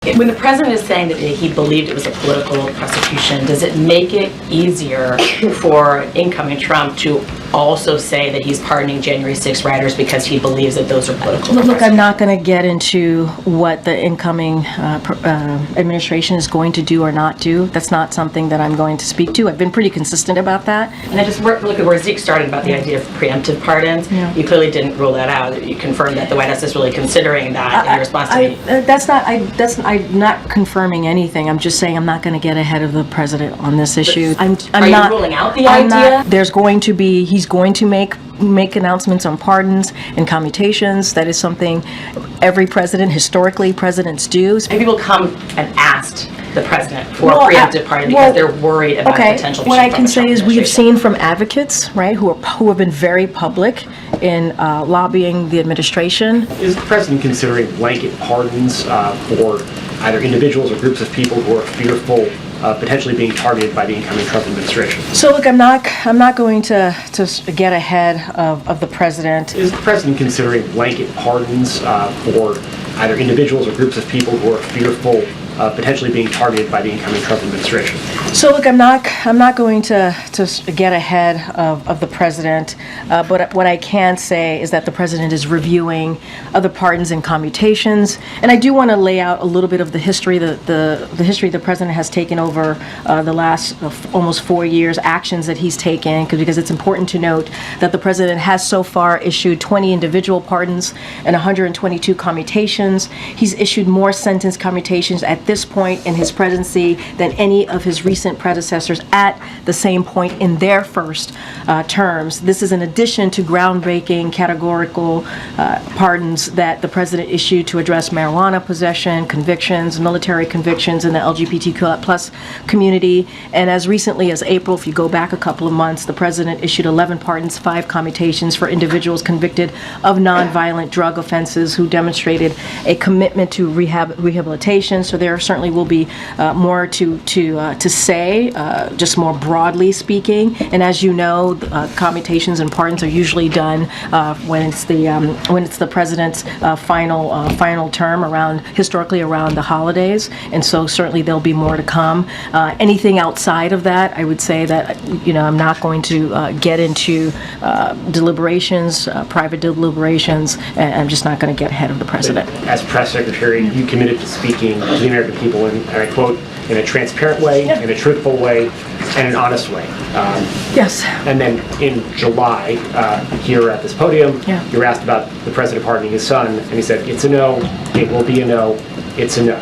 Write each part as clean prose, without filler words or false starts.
When the president is saying that he believed it was a political prosecution, does it make it easier for incoming Trump to also say that he's pardoning January 6 rioters because he believes that those are political? Look, I'm not going to get into what the incoming administration is going to do or not do. That's not something that I'm going to speak to. I've been pretty consistent about that. And I just look at where Zeke started about the idea of preemptive pardons. Yeah. You clearly didn't rule that out. You confirmed that the White House is really considering that in response to me. I'm not confirming anything. I'm just saying I'm not going to get ahead of the president on this issue. Are you ruling out the idea? He's going to make announcements on pardons and commutations. That is something every president, historically, presidents do. Maybe people come and asked the president for a preemptive pardon because they're worried about potential. What I can say is we have seen from advocates, right, who have been very public in lobbying the administration. Is the president considering blanket pardons for either individuals or groups of people who are fearful of potentially being targeted by the incoming Trump administration? So look, I'm not going to get ahead of the president. Is the president considering blanket pardons for either individuals or groups of people who are fearful of potentially being targeted by the incoming Trump administration? So look, I'm not going to get ahead of the president, but what I can say is that the president is reviewing other pardons and commutations, and I do want to lay out a little bit of the history. The history the president has taken over the last almost 4 years, actions that he's taken, because it's important to note that the president has so far issued 20 individual pardons and 122 commutations. He's issued more sentence commutations at this point in his presidency than any of his recent predecessors at the same point in their first terms. This is in addition to groundbreaking categorical pardons that the president issued to address marijuana possession, convictions, military convictions in the LGBTQ plus community. And as recently as April, if you go back a couple of months, the president issued 11 pardons, 5 commutations for individuals convicted of nonviolent drug offenses who demonstrated a commitment to rehabilitation. So there certainly will be more to say, just more broadly speaking. And as you know, commutations and pardons are usually done when it's the president's final term historically around the holidays. And so certainly there'll be more to come. Anything outside of that, I would say that I'm not going to get into deliberations, private deliberations, and I'm just not going to get ahead of the president. As press secretary, you committed to speaking to the American people, and I quote, in a transparent way, in a truthful way, and an honest way. Yes. And then in July, here at this podium, you were asked about the president pardoning his son, and he said, it's a no, it will be a no, it's a no.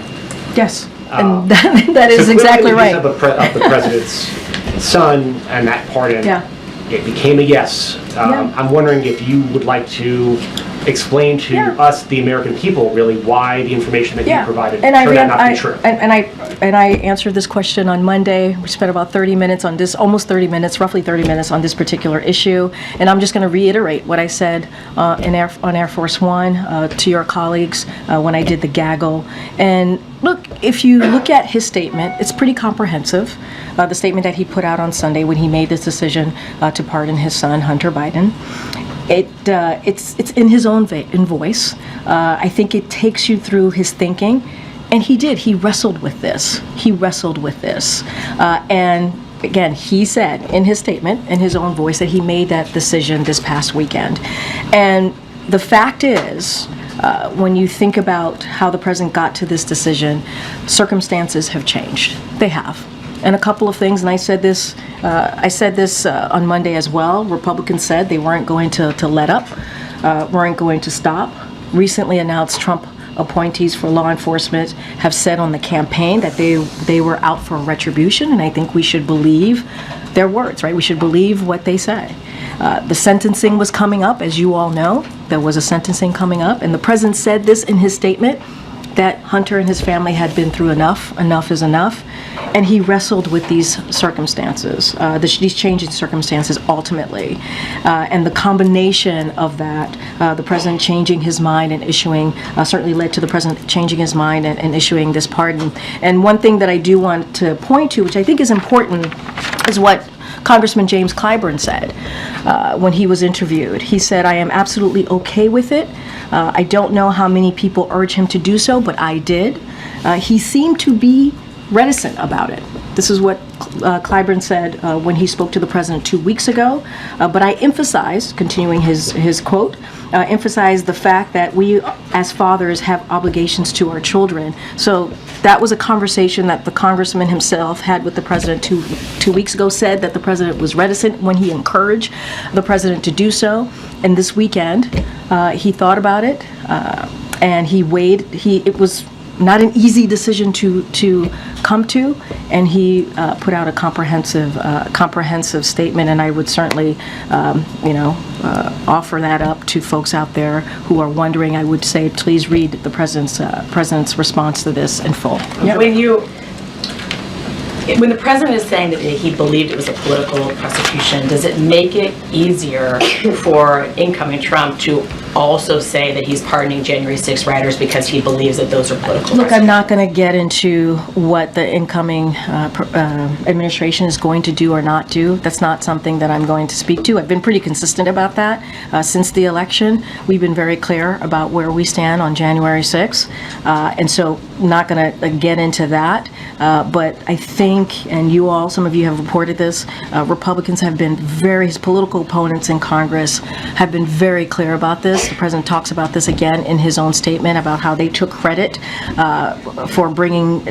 Yes, and that is so exactly right. Of the president's son and that pardon, it became a yes. I'm wondering if you would like to explain to us, the American people, really why the information that you provided turned out not to be true. And I answered this question on Monday. We spent about 30 minutes on this, almost 30 minutes, roughly 30 minutes on this particular issue. And I'm just going to reiterate what I said on Air Force One to your colleagues when I did the gaggle. And look, if you look at his statement, it's pretty comprehensive. The statement that he put out on Sunday when he made this decision to pardon his son, Hunter Biden. It's in his own voice. I think it takes you through his thinking, and he did. He wrestled with this. And again, he said in his statement, in his own voice, that he made that decision this past weekend. And the fact is, when you think about how the president got to this decision, circumstances have changed. They have. And a couple of things, and I said this on Monday as well. Republicans said they weren't going to let up, weren't going to stop. Recently announced Trump appointees for law enforcement have said on the campaign that they were out for retribution, and I think we should believe their words, right? We should believe what they say. The sentencing was coming up, as you all know. There was a sentencing coming up, and the president said this in his statement, that Hunter and his family had been through enough is enough, and he wrestled with these circumstances, these changing circumstances ultimately, and the combination of that, the president changing his mind and issuing, certainly led to the president changing his mind and issuing this pardon. And one thing that I do want to point to, which I think is important, is what Congressman James Clyburn said when he was interviewed. He said, "I am absolutely okay with it. I don't know how many people urge him to do so, but I did. he seemed to be reticent about it. This is what Clyburn said when he spoke to the president 2 weeks ago. But I emphasized, continuing his quote, emphasized the fact that we as fathers have obligations to our children. So that was a conversation that the congressman himself had with the president two weeks ago, said that the president was reticent when he encouraged the president to do so. And this weekend, he thought about it and he weighed, it was not an easy decision to come to, and he put out a comprehensive statement, and I would certainly, offer that up to folks out there who are wondering. I would say, please read the president's response to this in full. When the president is saying that he believed it was a political prosecution, does it make it easier for incoming Trump to also say that he's pardoning January 6 rioters because he believes that those are political? Look, I'm not going to get into what the incoming administration is going to do or not do. That's not something that I'm going to speak to. I've been pretty consistent about that since the election. We've been very clear about where we stand on January 6th, and so not going to get into that. But I think, and some of you have reported this, Republicans have been his political opponents in Congress have been very clear about this. The president talks about this again in his own statement about how they took credit for bringing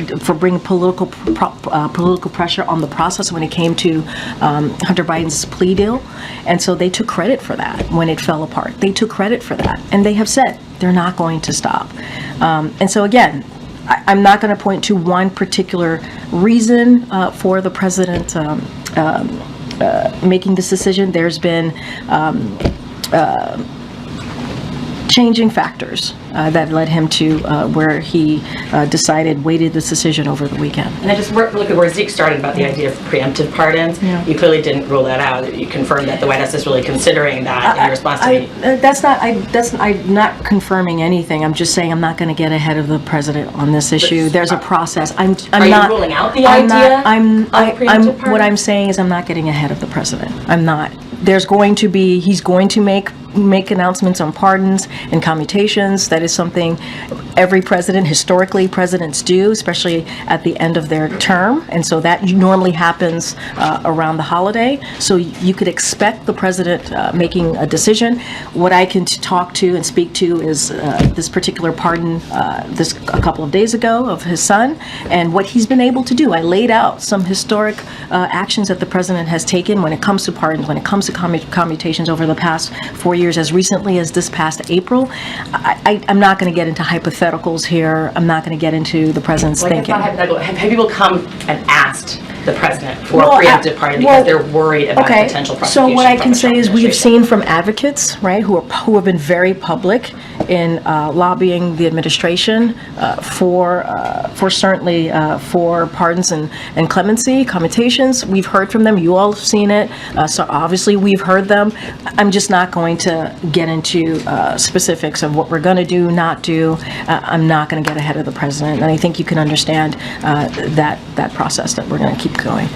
political pressure on the process when it came to Hunter Biden's plea deal, and so they took credit for that when it fell apart. They took credit for that, and they have said they're not going to stop. And so again, I'm not going to point to one particular reason for the president making this decision. There's been changing factors that led him to where he weighted this decision over the weekend. And I just look at where Zeke started about the idea of preemptive pardons. Yeah. You clearly didn't rule that out. You confirmed that the White House is really considering that in response to I'm not confirming anything. I'm just saying I'm not going to get ahead of the president on this issue. There's a process. Are you ruling out the idea of preemptive pardon? What I'm saying is I'm not getting ahead of the president. I'm not. He's going to make announcements on pardons and commutations. That is something every president, historically, presidents do, especially at the end of their term. And so that normally happens around the holiday. So you could expect the president making a decision. What I can talk to and speak to is this particular pardon a couple of days ago of his son and what he's been able to do. I laid out some historic actions that the president has taken when it comes to pardons, when it comes to commutations over the past 4 years, as recently as this past April. I'm not going to get into hypotheticals here. I'm not going to get into the president's thinking. Have people come and asked the president for a preemptive pardon because they're worried about potential prosecution? So what I can say is we have seen from advocates, right, who have been very public in lobbying the administration for pardons and clemency, commutations. We've heard from them. You all have seen it. So obviously we've heard them. I'm just not going to get into specifics of what we're going to do, not do. I'm not going to get ahead of the president, and I think you can understand that process that we're going to keep going.